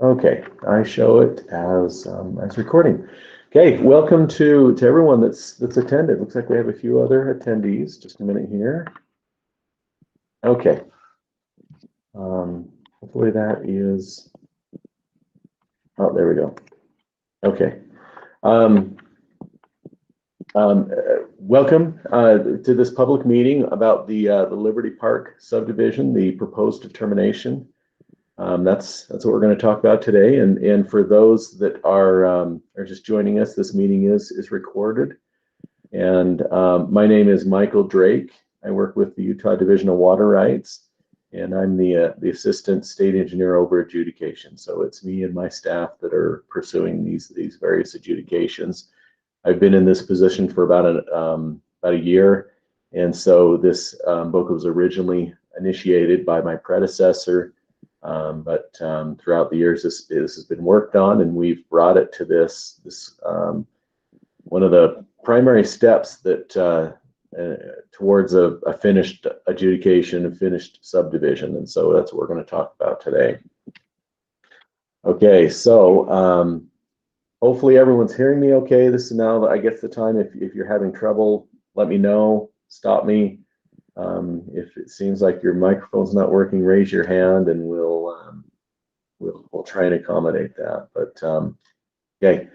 Okay, I show it as recording. Okay, welcome to everyone that's attended. Looks like we have a few other attendees. Just a minute here. Okay. Hopefully that is. Oh, there we go. Okay. Welcome to this public meeting about the Liberty Park Subdivision, the proposed determination. That's what we're going to talk about today. And for those that are just joining us, this meeting is recorded. And my name is Michael Drake. I work with the Utah Division of Water Rights, and I'm the assistant state engineer over adjudication. So it's me and my staff that are pursuing these various adjudications. I've been in this position for about a year, and so this book was originally initiated by my predecessor. But throughout the years, this has been worked on, and we've brought it to this one of the primary steps that towards a finished adjudication, a finished subdivision, and so that's what we're going to talk about today. Okay, so hopefully everyone's hearing me okay. This is now, I guess, the time. If you're having trouble, let me know. Stop me. If it seems like your microphone's not working, raise your hand, and we'll try and accommodate that. But okay,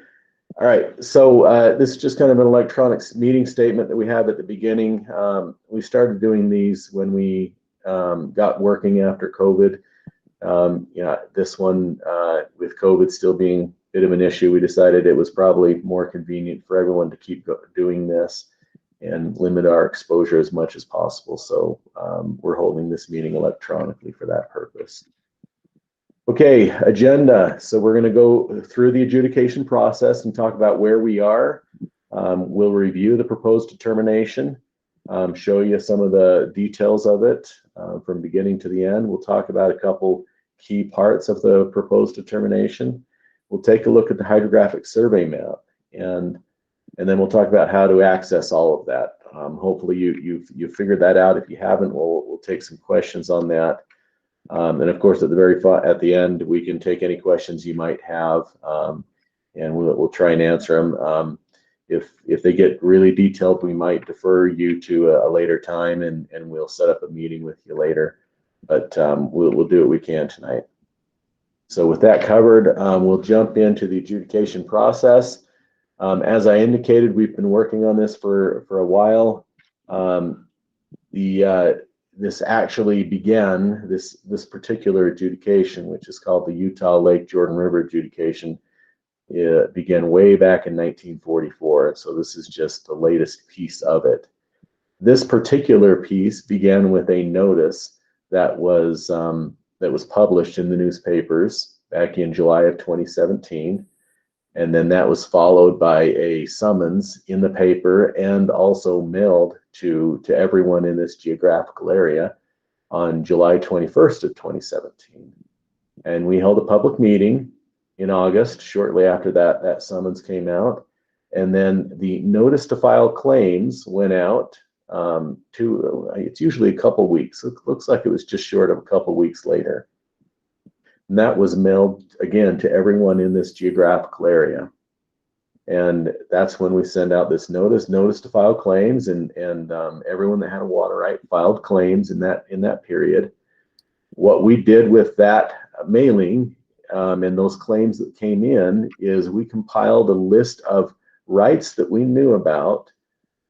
all right. So this is just kind of an electronic meeting statement that we have at the beginning. We started doing these when we got working after COVID. This one with COVID still being a bit of an issue, we decided it was probably more convenient for everyone to keep doing this and limit our exposure as much as possible. So we're holding this meeting electronically for that purpose. Okay, agenda. So we're going to go through the adjudication process and talk about where we are. We'll review the proposed determination, show you some of the details of it from beginning to the end. We'll talk about a couple key parts of the proposed determination. We'll take a look at the hydrographic survey map, and then we'll talk about how to access all of that. Hopefully you've figured that out. If you haven't, we'll take some questions on that. And of course, at the end, we can take any questions you might have, and we'll try and answer them. If they get really detailed, we might defer you to a later time, and we'll set up a meeting with you later. But we'll do what we can tonight. So with that covered, we'll jump into the adjudication process. As I indicated, we've been working on this for a while. This actually began, this particular adjudication, which is called the Utah Lake Jordan River adjudication. It began way back in 1944, so this is just the latest piece of it. This particular piece began with a notice that was published in the newspapers back in July of 2017. And then that was followed by a summons in the paper and also mailed to everyone in this geographical area on July 21st of 2017. And we held a public meeting in August, shortly after that summons came out. And then the notice to file claims went out it's usually a couple weeks. It looks like it was just short of a couple weeks later. And that was mailed again to everyone in this geographical area. And that's when we send out this notice to file claims, and everyone that had a water right filed claims in that period. What we did with that mailing and those claims that came in is we compiled a list of rights that we knew about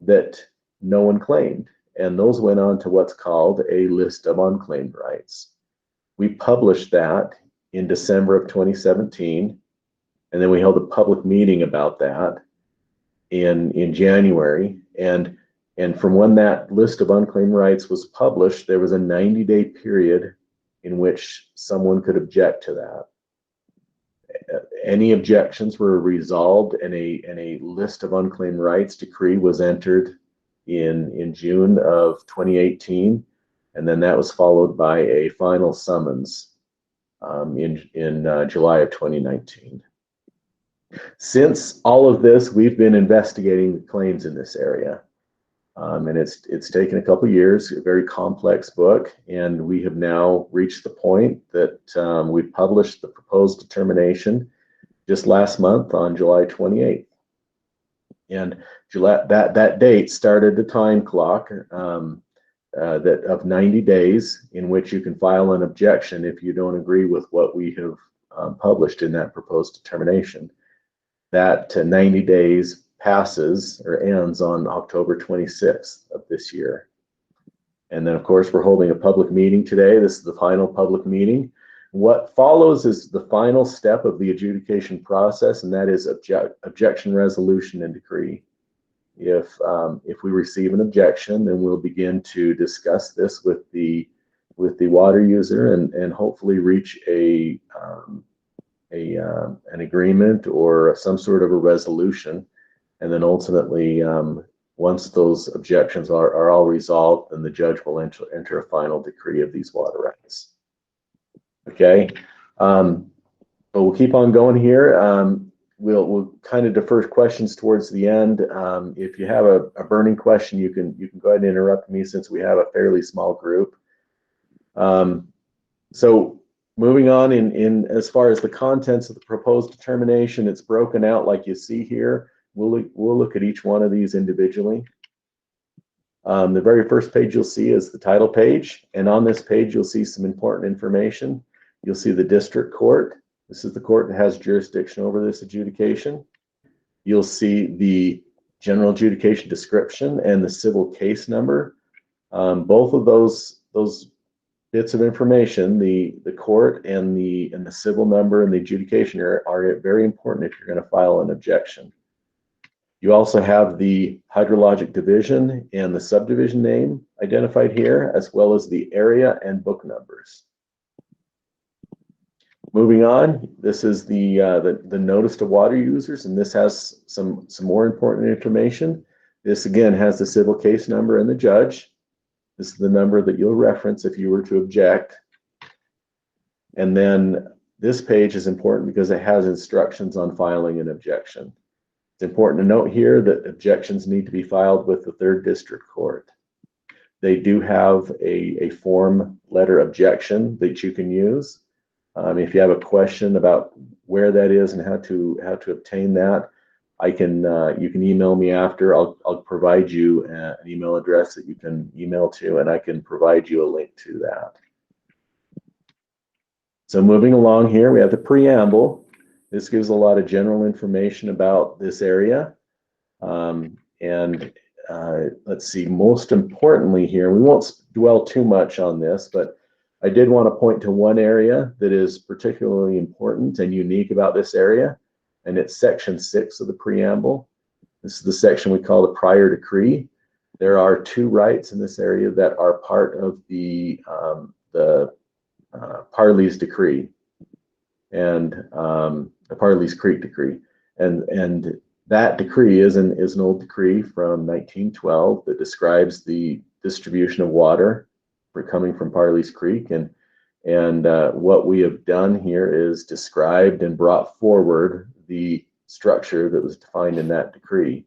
that no one claimed. And those went on to what's called a list of unclaimed rights. We published that in December of 2017, and then we held a public meeting about that in January. And from when that list of unclaimed rights was published, there was a 90-day period in which someone could object to that. Any objections were resolved, and a list of unclaimed rights decree was entered in June of 2018, and then that was followed by a final summons in July of 2019. Since all of this, we've been investigating the claims in this area. And it's taken a couple years, a very complex book, and we have now reached the point that we've published the proposed determination just last month on July 28th. And that date started the time clock that of 90 days in which you can file an objection if you don't agree with what we have published in that proposed determination. That 90 days passes or ends on October 26th of this year. And then, of course, we're holding a public meeting today. This is the final public meeting. What follows is the final step of the adjudication process, and that is objection resolution and decree. If we receive an objection, then we'll begin to discuss this with the water user and hopefully reach an agreement or some sort of a resolution. And then ultimately, once those objections are all resolved, then the judge will enter a final decree of these water rights. Okay, but we'll keep on going here. We'll kind of defer questions towards the end. If you have a burning question, you can go ahead and interrupt me since we have a fairly small group. So moving on in as far as the contents of the proposed determination, it's broken out like you see here. We'll look at each one of these individually. The very first page you'll see is the title page, and on this page you'll see some important information. You'll see the district court. This is the court that has jurisdiction over this adjudication. You'll see the general adjudication description and the civil case number. Both of those bits of information, the court and the civil number and the adjudication are very important if you're going to file an objection. You also have the hydrologic division and the subdivision name identified here, as well as the area and book numbers. Moving on, this is the notice to water users, and this has some more important information. This again has the civil case number and the judge. This is the number that you'll reference if you were to object. And then this page is important because it has instructions on filing an objection. It's important to note here that objections need to be filed with the Third District Court. They do have a form letter objection that you can use. If you have a question about where that is and how to obtain that, you can email me after. I'll provide you an email address that you can email to, and I can provide you a link to that. So moving along here, we have the preamble. This gives a lot of general information about this area. Let's see, most importantly here, we won't dwell too much on this, but I did want to point to one area that is particularly important and unique about this area, and it's section 6 of the preamble. This is the section we call the prior decree. There are two rights in this area that are part of the Parley's decree and the Parley's Creek decree, and that decree is an old decree from 1912 that describes the distribution of water for coming from Parley's Creek, and what we have done here is described and brought forward the structure that was defined in that decree.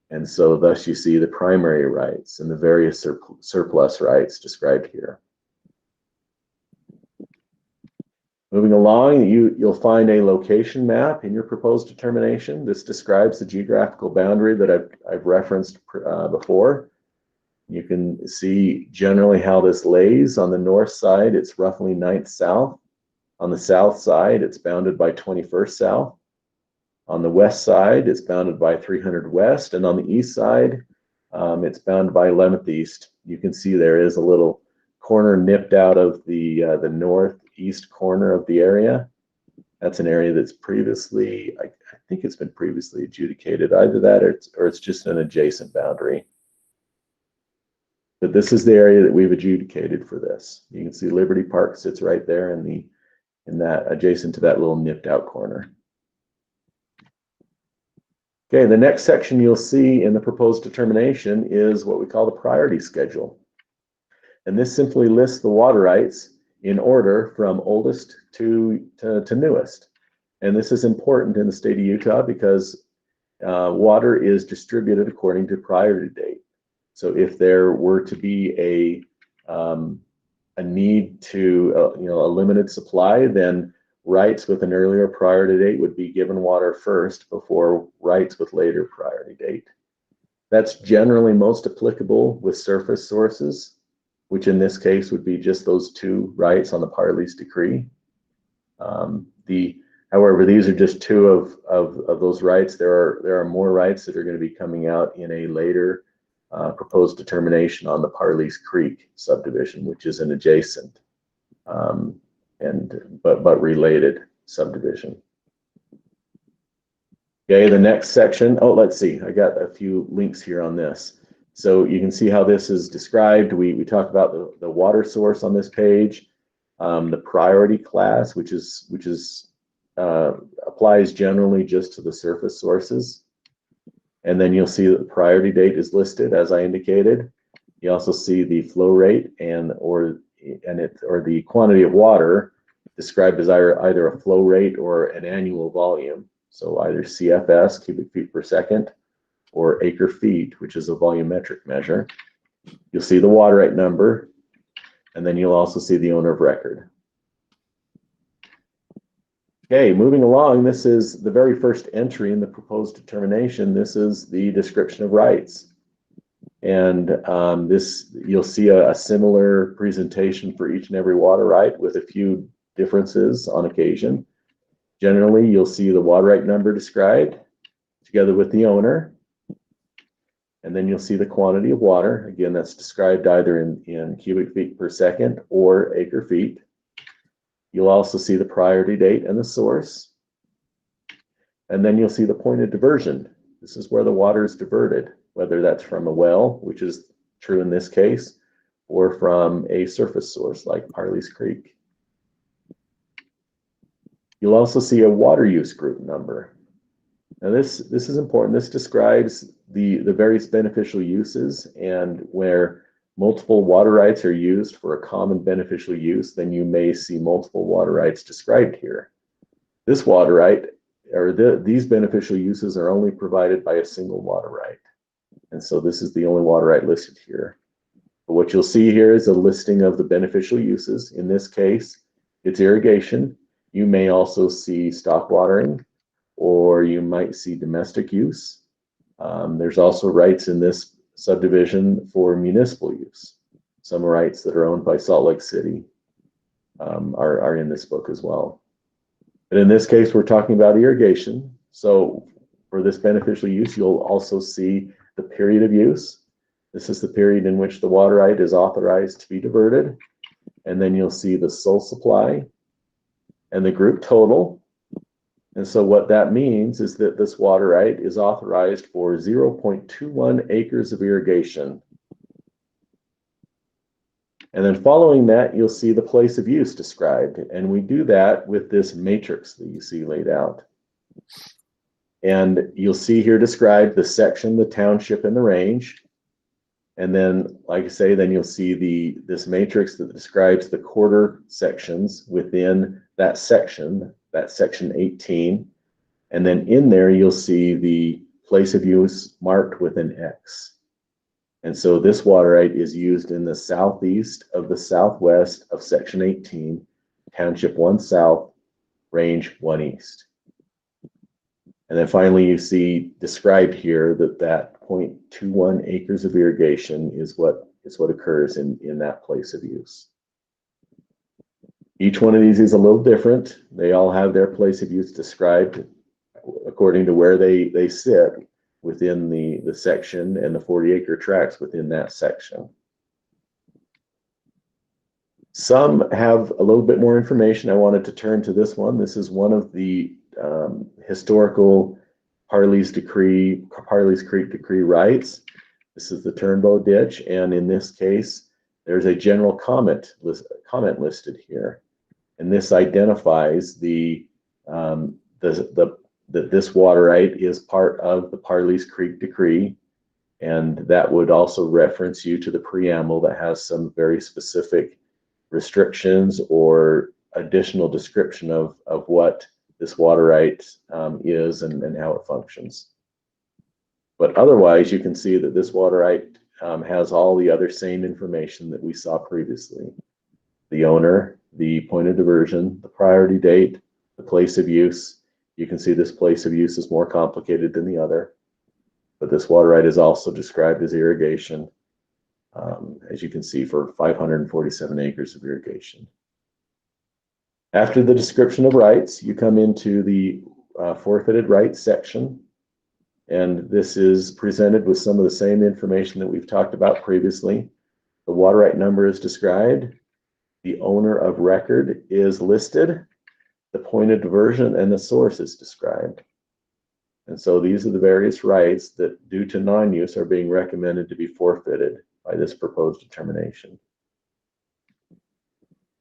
And so thus you see the primary rights and the various surplus rights described here. Moving along, you'll find a location map in your proposed determination. This describes the geographical boundary that I've referenced before. You can see generally how this lays. On the north side, it's roughly 9th south. On the south side, it's bounded by 21st south. On the west side, it's bounded by 300 west, and on the east side, it's bounded by 11th east. You can see there is a little corner nipped out of the northeast corner of the area. That's an area that's previously, I think it's been previously adjudicated. Either that or it's just an adjacent boundary. But this is the area that we've adjudicated for this. You can see Liberty Park sits right there in that adjacent to that little nipped out corner. Okay, the next section you'll see in the proposed determination is what we call the priority schedule. And this simply lists the water rights in order from oldest to newest. And this is important in the state of Utah because water is distributed according to priority date. So if there were to be a need to, a limited supply, then rights with an earlier priority date would be given water first before rights with later priority date. That's generally most applicable with surface sources, which in this case would be just those two rights on the par-lease decree. However, these are just two of those rights. There are more rights that are going to be coming out in a later proposed determination on the Parleys Creek subdivision, which is an adjacent but related subdivision. Okay, the next section. Oh, let's see. I got a few links here on this. So you can see how this is described. We talked about the water source on this page, the priority class, which applies generally just to the surface sources. And then you'll see that the priority date is listed as I indicated. You also see the flow rate or the quantity of water described as either a flow rate or an annual volume. So either CFS, cubic feet per second, or acre feet, which is a volumetric measure. You'll see the water right number, and then you'll also see the owner of record. Okay, moving along, this is the very first entry in the proposed determination. This is the description of rights. And you'll see a similar presentation for each and every water right with a few differences on occasion. Generally, you'll see the water right number described together with the owner. And then you'll see the quantity of water. Again, that's described either in cubic feet per second or acre feet. You'll also see the priority date and the source. And then you'll see the point of diversion. This is where the water is diverted, whether that's from a well, which is true in this case, or from a surface source like Parleys Creek. You'll also see a water use group number. Now this is important. This describes the various beneficial uses, and where multiple water rights are used for a common beneficial use, then you may see multiple water rights described here. This water right, or these beneficial uses, are only provided by a single water right. And so this is the only water right listed here. But what you'll see here is a listing of the beneficial uses. In this case, it's irrigation. You may also see stock watering, or you might see domestic use. There's also rights in this subdivision for municipal use. Some rights that are owned by Salt Lake City are in this book as well. But in this case, we're talking about irrigation. So for this beneficial use, you'll also see the period of use. This is the period in which the water right is authorized to be diverted. And then you'll see the sole supply and the group total. And so what that means is that this water right is authorized for 0.21 acres of irrigation. And then following that, you'll see the place of use described. And we do that with this matrix that you see laid out. And you'll see here described the section, the township, and the range. And then, like I say, then you'll see this matrix that describes the quarter sections within that section 18. And then in there, you'll see the place of use marked with an X. And so this water right is used in the southeast of the southwest of section 18, township 1 south, range 1 east. And then finally, you see described here that 0.21 acres of irrigation is what occurs in that place of use. Each one of these is a little different. They all have their place of use described according to where they sit within the section and the 40-acre tracts within that section. Some have a little bit more information. I wanted to turn to this one. This is one of the historical Parleys Creek decree rights. This is the Turnbow ditch, and in this case, there's a general comment listed here, and this identifies that this water right is part of the Parleys Creek decree, and that would also reference you to the preamble that has some very specific restrictions or additional description of what this water right is and how it functions. But otherwise, you can see that this water right has all the other same information that we saw previously. The owner, the point of diversion, the priority date, the place of use. You can see this place of use is more complicated than the other, but this water right is also described as irrigation, as you can see, for 547 acres of irrigation. After the description of rights, you come into the forfeited rights section, and this is presented with some of the same information that we've talked about previously. The water right number is described, the owner of record is listed, the point of diversion and the source is described. And so these are the various rights that, due to non-use, are being recommended to be forfeited by this proposed determination.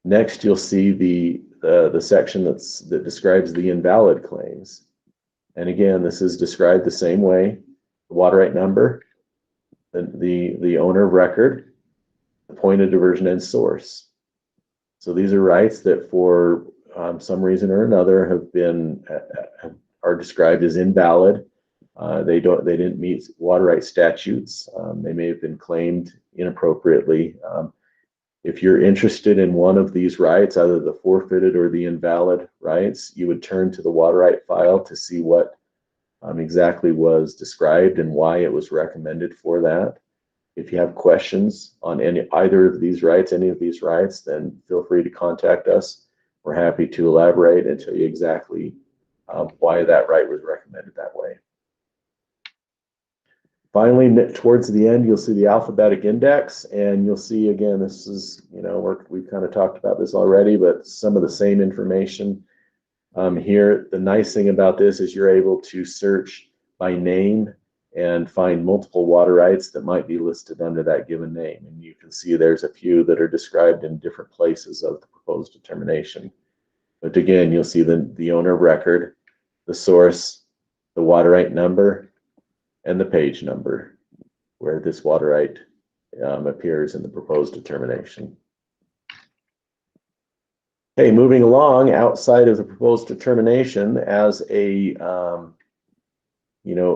Next, you'll see the section that describes the invalid claims. And again, this is described the same way: the water right number, the owner of record, the point of diversion and source. So these are rights that, for some reason or another, are described as invalid. They didn't meet water right statutes. They may have been claimed inappropriately. If you're interested in one of these rights, either the forfeited or the invalid rights, you would turn to the water right file to see what exactly was described and why it was recommended for that. If you have questions on either of these rights, then feel free to contact us. We're happy to elaborate and tell you exactly why that right was recommended that way. Finally, towards the end, you'll see the alphabetic index, and you'll see, again, this is, we've kind of talked about this already, but some of the same information here. The nice thing about this is you're able to search by name and find multiple water rights that might be listed under that given name. And you can see there's a few that are described in different places of the proposed determination. But again, you'll see the owner of record, the source, the water right number, and the page number where this water right appears in the proposed determination. Okay, moving along, outside of the proposed determination, as a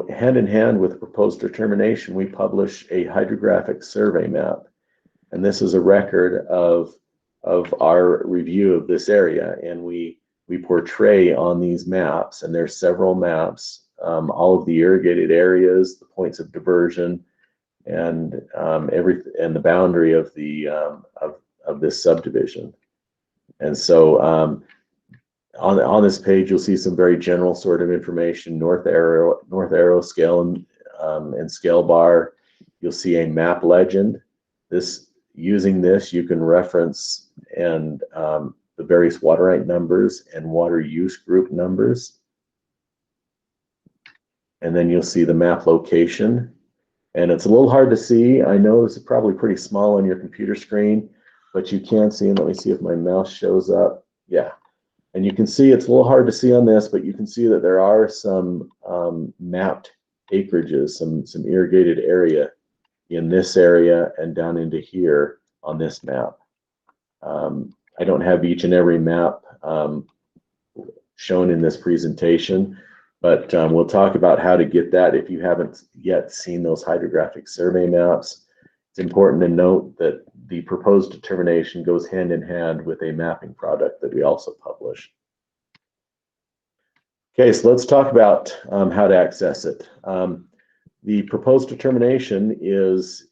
hand in hand with the proposed determination, we publish a hydrographic survey map, and this is a record of our review of this area, and we portray on these maps, and there's several maps, all of the irrigated areas, the points of diversion, and the boundary of this subdivision. And so on this page, you'll see some very general sort of information: north arrow scale and scale bar. You'll see a map legend. Using this, you can reference the various water right numbers and water use group numbers. And then you'll see the map location. And it's a little hard to see. I know this is probably pretty small on your computer screen, but you can see, and let me see if my mouse shows up. Yeah. And you can see it's a little hard to see on this, but you can see that there are some mapped acreages, some irrigated area in this area and down into here on this map. I don't have each and every map shown in this presentation, but we'll talk about how to get that if you haven't yet seen those hydrographic survey maps. It's important to note that the proposed determination goes hand in hand with a mapping product that we also publish. Okay, so let's talk about how to access it. The proposed determination is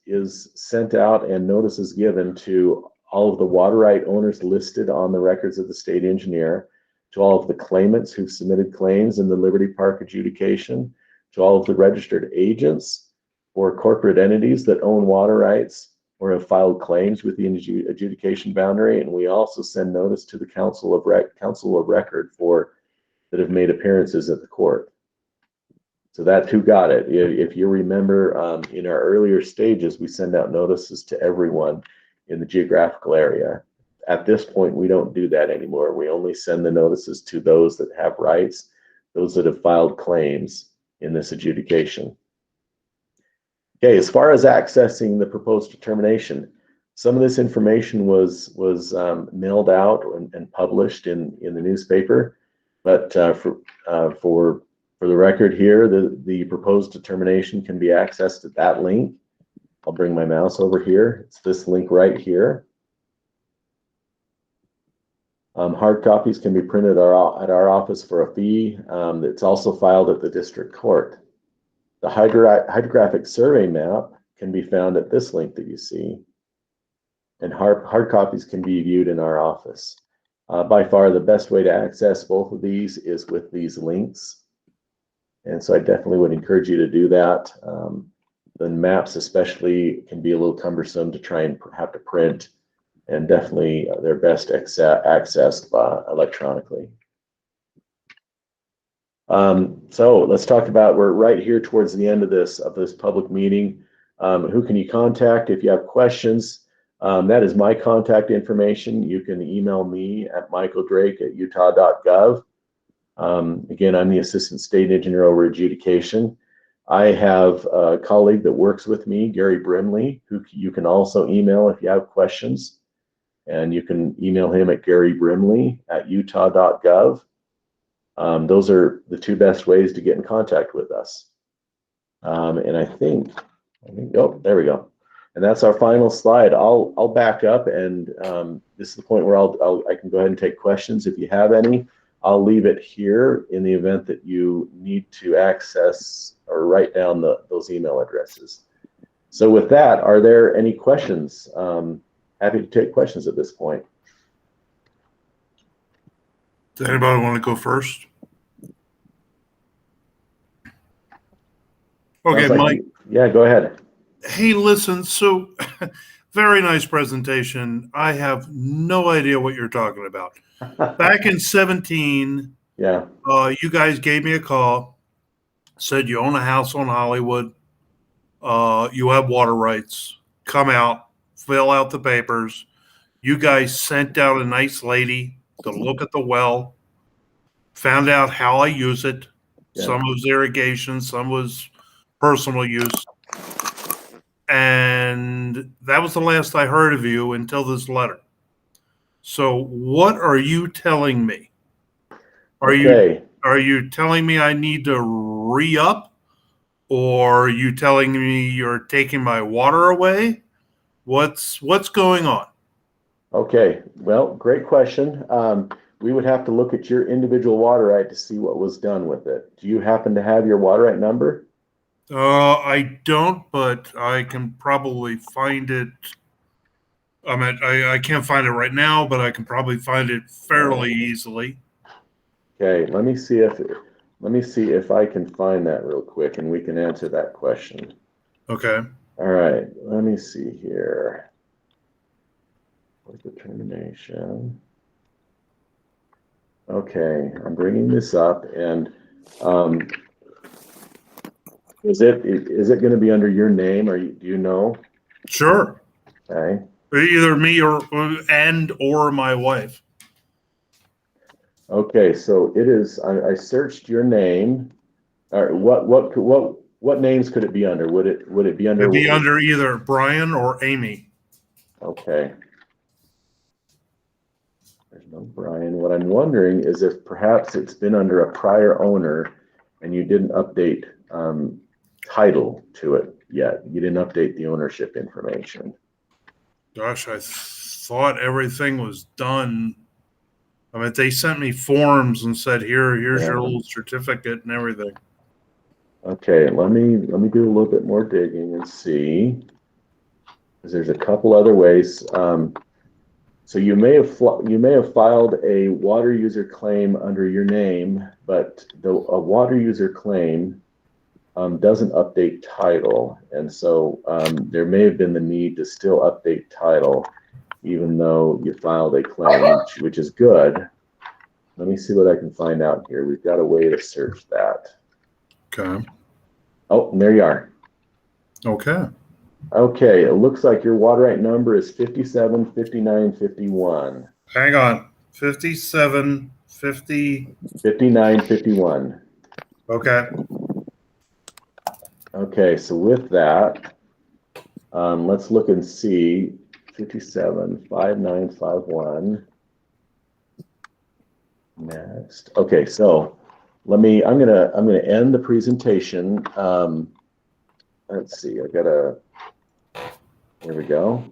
sent out, and notice is given to all of the water right owners listed on the records of the state engineer, to all of the claimants who've submitted claims in the Liberty Park adjudication, to all of the registered agents or corporate entities that own water rights or have filed claims with the adjudication boundary. And we also send notice to the council of record that have made appearances at the court. So that's who got it. If you remember, in our earlier stages, we send out notices to everyone in the geographical area. At this point, we don't do that anymore. We only send the notices to those that have rights, those that have filed claims in this adjudication. Okay, as far as accessing the proposed determination, some of this information was mailed out and published in the newspaper, but for the record here, the proposed determination can be accessed at that link. I'll bring my mouse over here. It's this link right here. Hard copies can be printed at our office for a fee. It's also filed at the district court. The hydrographic survey map can be found at this link that you see. And hard copies can be viewed in our office. By far, the best way to access both of these is with these links. And so I definitely would encourage you to do that. The maps especially can be a little cumbersome to try and have to print, and definitely they're best accessed electronically. So let's talk about, we're right here towards the end of this public meeting. Who can you contact if you have questions? That is my contact information. You can email me at michaeldrake@utah.gov. Again, I'm the Assistant State Engineer over Adjudication. I have a colleague that works with me, Gary Brimley, who you can also email if you have questions. And you can email him at garybrimley@utah.gov. Those are the two best ways to get in contact with us. And I think, oh, there we go. And that's our final slide. I'll back up, and this is the point where I can go ahead and take questions if you have any. I'll leave it here in the event that you need to access or write down those email addresses. So with that, are there any questions? Happy to take questions at this point. Does anybody want to go first? Okay, like Mike. Yeah, go ahead. Hey, listen, so very nice presentation. I have no idea what you're talking about. Back in 17, yeah, you guys gave me a call, said you own a house on Hollywood, you have water rights, come out, fill out the papers. You guys sent out a nice lady to look at the well, found out how I use it. Yeah. Some was irrigation, some was personal use. And that was the last I heard of you until this letter. So what are you telling me? Are you telling me I need to re-up? Or are you telling me you're taking my water away? What's going on? Okay, well, great question. We would have to look at your individual water right to see what was done with it. Do you happen to have your water right number? I don't, but I can probably find it. I can't find it right now, but I can probably find it fairly easily. Okay, let me see if I can find that real quick, and we can answer that question. Okay. All right, let me see here. What's the termination? Okay, I'm bringing this up, and is it going to be under your name, or do you know? Sure. Okay. Either me or my wife. Okay, so it is. I searched your name. All right, what names could it be under? Would it be under? It'd be under either Brian or Amy. Okay. There's no Brian. What I'm wondering is if perhaps it's been under a prior owner, and you didn't update title to it yet. You didn't update the ownership information. Gosh, I thought everything was done. I mean, they sent me forms and said, here's your little certificate and everything. Okay, let me do a little bit more digging and see, because there's a couple other ways. So you may have filed a water user claim under your name, but a water user claim doesn't update title, and so there may have been the need to still update title, even though you filed a claim, which is good. Let me see what I can find out here. We've got a way to search that. Okay. Oh, and there you are. Okay. Okay, it looks like your water right number is 57 59 51. Hang on. 57 50 59 51. Okay. Okay, so with that, let's look and see. 57 5951. Next. Okay, so I'm gonna end the presentation. Let's see, I gotta There we go.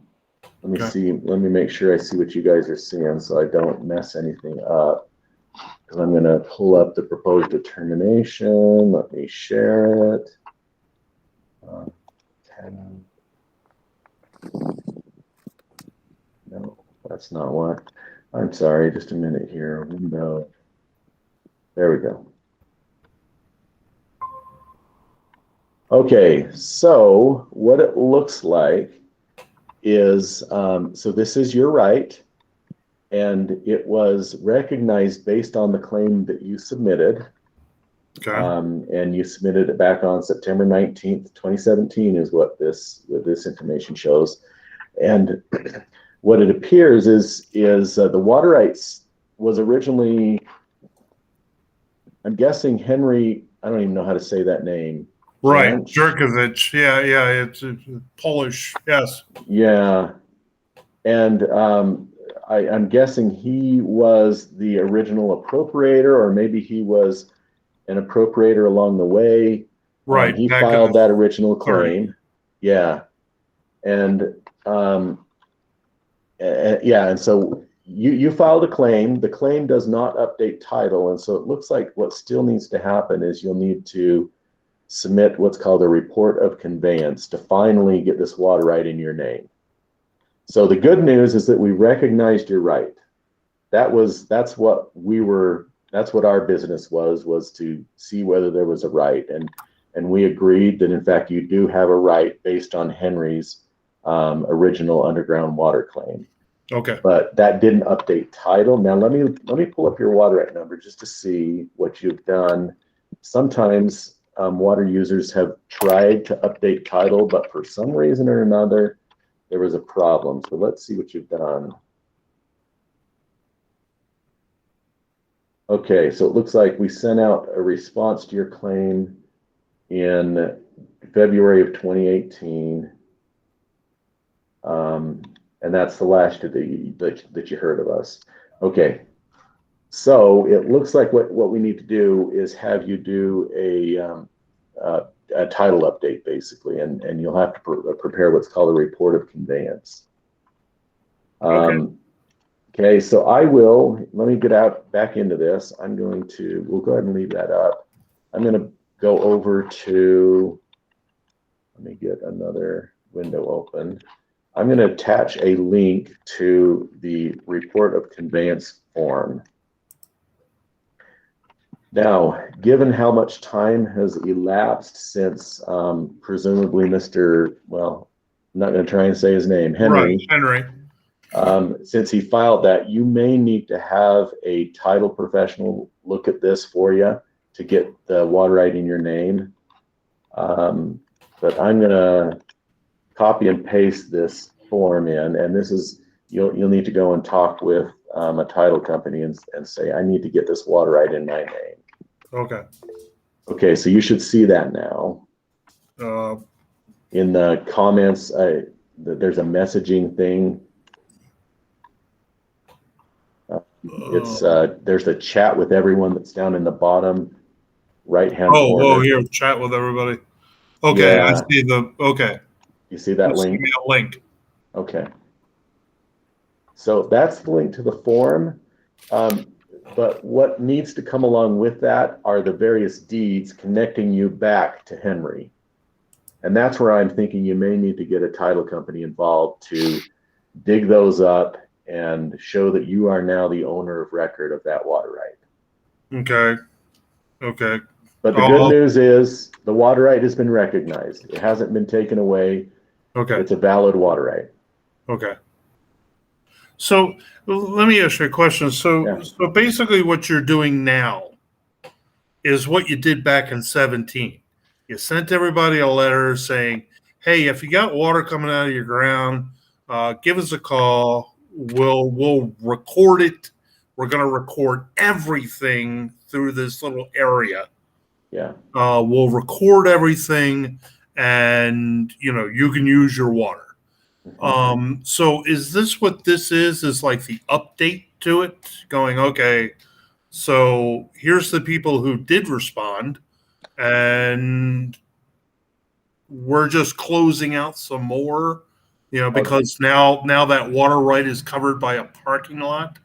Let me Okay. see. Let me make sure I see what you guys are seeing so I don't mess anything up. Because I'm going to pull up the proposed determination. Let me share it. 10. No, that's not what. I'm sorry. Just a minute here. Window. There we go. Okay, so what it looks like is, so this is your right, and it was recognized based on the claim that you submitted. Okay. And you submitted it back on September 19th, 2017 is what this information shows. And what it appears is the water rights was originally, I'm guessing Henry, I don't even know how to say that name. Right, Jerkovich. Yeah, it's Polish. Yes. Yeah, and I'm guessing he was the original appropriator, or maybe he was an appropriator along the way. Right. He back in filed the that original 30s. claim. Yeah, and yeah, and so you filed a claim. The claim does not update title, and so it looks like what still needs to happen is you'll need to submit what's called a report of conveyance to finally get this water right in your name. So the good news is that we recognized your right. That's what our business was to see whether there was a right, and we agreed that in fact you do have a right based on Henry's original underground water claim. Okay. But that didn't update title. Now let me pull up your water right number just to see what you've done. Sometimes water users have tried to update title, but for some reason or another, there was a problem. So let's see what you've done. Okay, so it looks like we sent out a response to your claim in February of 2018. And that's the last that you heard of us. Okay, so it looks like what we need to do is have you do a title update, basically, and you'll have to prepare what's called a report of conveyance. Okay, so let me get back into this. We'll go ahead and leave that up. I'm going to go over to, let me get another window open. I'm going to attach a link to the report of conveyance form. Now, given how much time has elapsed since presumably well, I'm not going to try and say his name, Henry. Right, Henry. Since he filed that, you may need to have a title professional look at this for you to get the water right in your name. But I'm going to copy and paste this form in, and this is, you'll need to go and talk with a title company and say, I need to get this water right in my name. Okay. Okay, so you should see that now. In the comments, there's a messaging thing. There's a chat with everyone that's down in the bottom right-hand corner. Oh, here, chat with everybody. Okay, yeah. I see okay. You see that link? Give me a link. Okay. So that's the link to the form. But what needs to come along with that are the various deeds connecting you back to Henry. And that's where I'm thinking you may need to get a title company involved to dig those up and show that you are now the owner of record of that water right. Okay. But the good news is the water right has been recognized. It hasn't been taken away. Okay. It's a valid water right. Okay. So let me ask you a question. So basically what you're doing now is what you did back in 17. You sent everybody a letter saying, hey, if you got water coming out of your ground, give us a call. We'll record it. We're going to record everything through this little area. Yeah. We'll record everything, and you can use your water. So is this what this is like the update to it, going, okay, so here's the people who did respond, and we're just closing out some more You know, Okay. because now that water right is covered by a parking lot.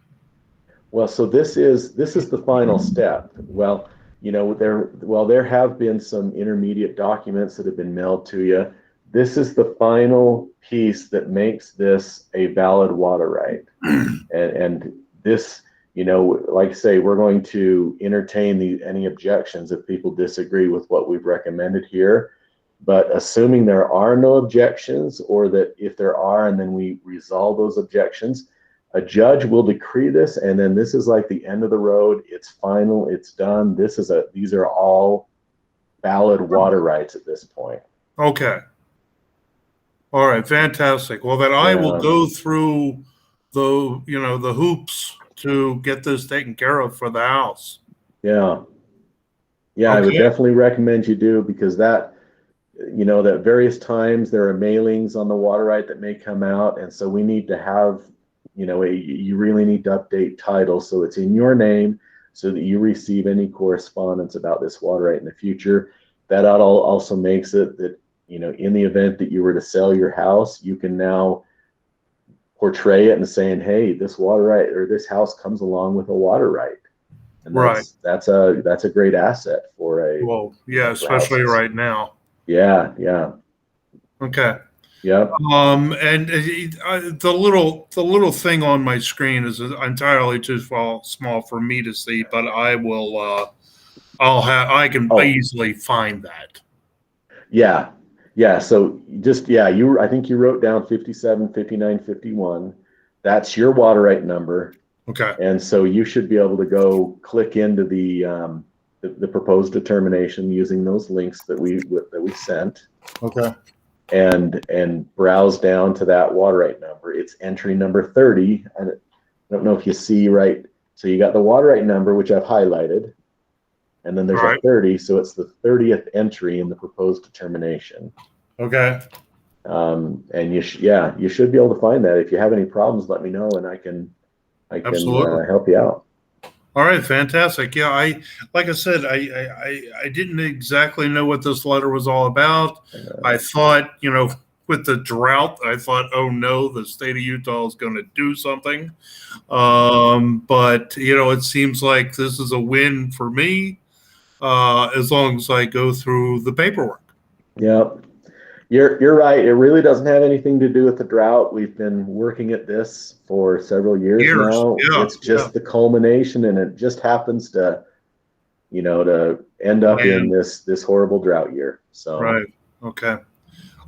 Well, so this is the final step. Well, there have been some intermediate documents that have been mailed to you. This is the final piece that makes this a valid water right. And this, like I say, we're going to entertain any objections if people disagree with what we've recommended here. But assuming there are no objections, or that if there are, and then we resolve those objections, a judge will decree this, and then this is like the end of the road. It's final. It's done. These are all valid water rights at this point. Okay. All right. Fantastic. Well, then I will Yeah. go through the hoops to get this taken care of for the house. Yeah. Yeah, I would Okay. definitely recommend you do, because that various times there are mailings on the water right that may come out. And so we need to have, you really need to update title so it's in your name, so that you receive any correspondence about this water right in the future. That also makes it that, in the event that you were to sell your house, you can now portray it and saying, hey, this water right or this house comes along with a water right. And Right. that's a great asset for Well, yeah, for especially houses. right now. Yeah, yeah. Okay. Yep. And the little thing on my screen is entirely too small for me to see, but I can Oh, easily find that. yeah. Yeah. So I think you wrote down 57, 59, 51. That's your water right number. Okay. And so you should be able to go click into the proposed determination using those links that we sent, Okay. and browse down to that water right number. It's entry number 30. And I don't know if you see right. So you got the water right number, which I've highlighted, and then there's All a right. 30. So it's the 30th entry in the proposed determination. Okay. And you should be able to find that. If you have any problems, let me know, and I can Absolutely. help you out. All right. Fantastic. Yeah. Like I said, I didn't exactly know what this letter was all about. I thought, with the drought, I thought, oh no, the state of Utah is going to do something. But it seems like this is a win for me, as long as I go through the paperwork. Yep. You're right. It really doesn't have anything to do with the drought. We've been working at this for several years Years. now. Yeah. It's just the culmination, and it just happens to end up in Man. this horrible drought year. So Right. Okay.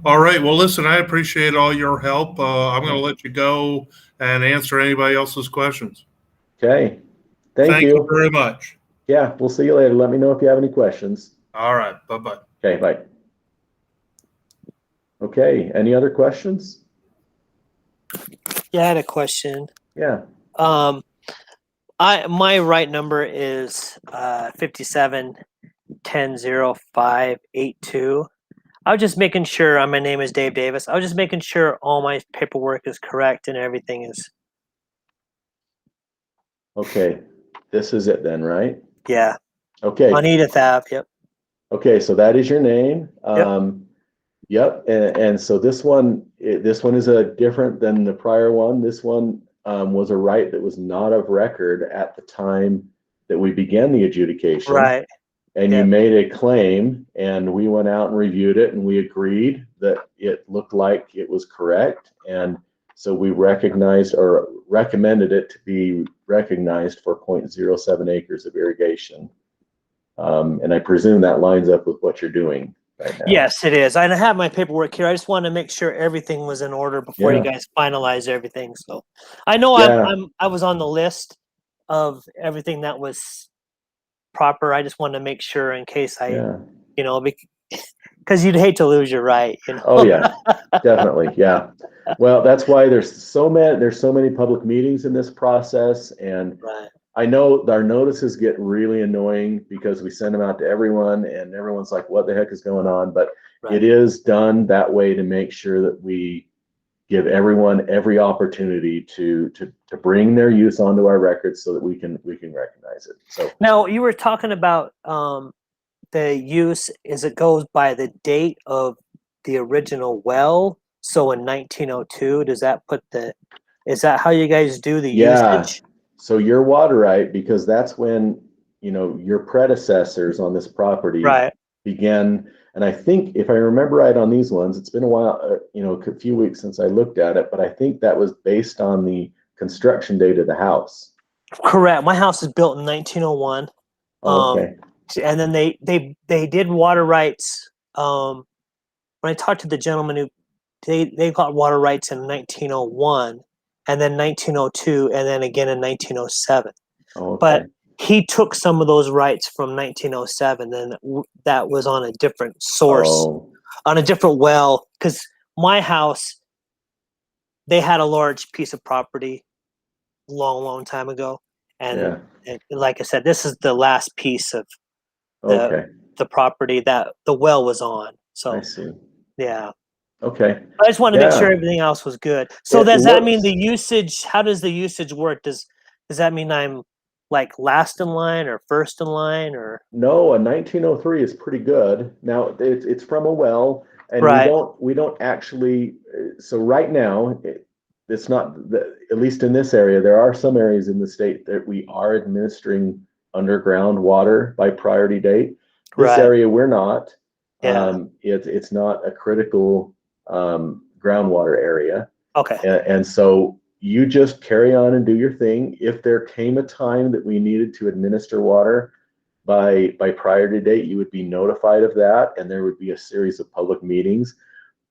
All right. Well, listen, I appreciate all your help. I'm going to let you go and answer anybody else's questions. okay. Thank Thank you you. very much. Yeah, we'll see you later. Let me know if you have any questions. All right. Bye-bye. Okay, bye. Okay, any other questions? Yeah, I had a question. Yeah. My right number is 57100582. I was just making sure. My name is Dave Davis. I was just making sure all my paperwork is correct and everything is. Okay, this is it then, right? Yeah. Okay. On Edith Ave. Yep. Okay, so that is your name. Yep. Yep. And so this one is a different than the prior one. This one was a right that was not of record at the time that we began the adjudication. Right. And you made a claim, and we went out and reviewed it, and we agreed that it looked like it was correct. And so we recognized or recommended it to be recognized for 0.07 acres of irrigation. And I presume that lines up with what you're doing right now. Yes, it is. I have my paperwork here. I just want to make sure everything was in order before you guys finalize everything. So I know I was on the list of everything that was proper. I just want to make sure in case because you'd hate to lose your right. Oh yeah, definitely. Yeah. Well, that's why there's so many public meetings in this process, and I know our notices get really annoying because we send them out to everyone, and everyone's like, what the heck is going on? But it is done that way to make sure that we give everyone every opportunity to bring their use onto our records so that we can recognize it. So now you were talking about the use it goes by the date of the original well. So in 1902, does that put is that how you guys do the Yeah. usage? So you're water right, because that's when, your predecessors on this property Right. began. And I think if I remember right on these ones, it's been a while, a few weeks since I looked at it, but I think that was based on the construction date of the house. Correct. My house is built in 1901. Okay. And then they did water rights. When I talked to the gentleman who they got water rights in 1901, and then 1902, and then again in 1907. Okay. But he took some of those rights from 1907, and that was on a different source, on a different well. Because my house, they had a large piece of property long time ago, and like I said, this is the last piece of the property that the well was on. So I see. yeah. Okay. I just wanted to make sure everything else was good. So does that mean the usage? How does the usage work? Does that mean I'm like last in line or first in line, or? No, a 1903 is pretty good. Now it's from a well, and we don't actually. So right now, it's not. At least in this area, there are some areas in the state that we are administering underground water by priority date. This area we're not. Yeah. It's not a critical groundwater area. Okay. And so you just carry on and do your thing. If there came a time that we needed to administer water by priority date, you would be notified of that, and there would be a series of public meetings.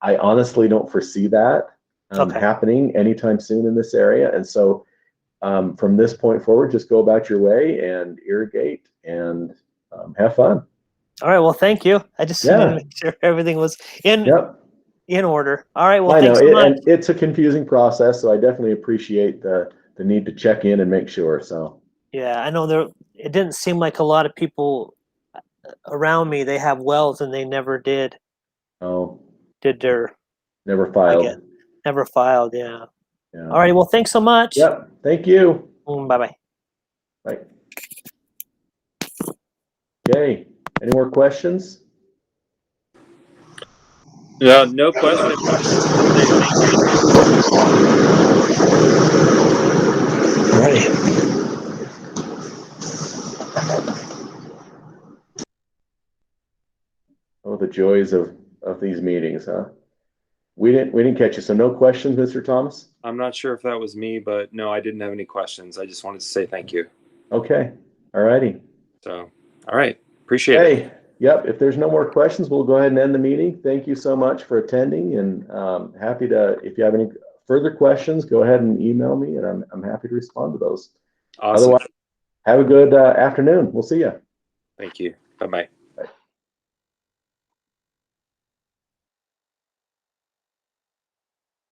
I honestly don't foresee that happening anytime soon in this area. And so from this point forward, just go about your way and irrigate and have fun. All right. Well, thank you. I just wanted to make sure everything was in order. All right. Well, thanks so much. And it's a confusing process, so I definitely appreciate the need to check in and make sure. So yeah, I know it didn't seem like a lot of people around me, they have wells and they never did. Did their never filed. Never filed. Yeah. All right. Well, thanks so much. Yep. Thank you. Bye-bye. Bye. Okay. Any more questions? Yeah, no question. Right. Oh, the joys of these meetings, huh? We didn't catch you. So no questions, Mr. Thomas? I'm not sure if that was me, but no, I didn't have any questions. I just wanted to say thank you. Okay. All righty. So, all right. Appreciate it. Yep. If there's no more questions, we'll go ahead and end the meeting. Thank you so much for attending, and happy to, if you have any further questions, go ahead and email me, and I'm happy to respond to those. Awesome. Otherwise, have a good afternoon. We'll see you. Thank you. Bye-bye.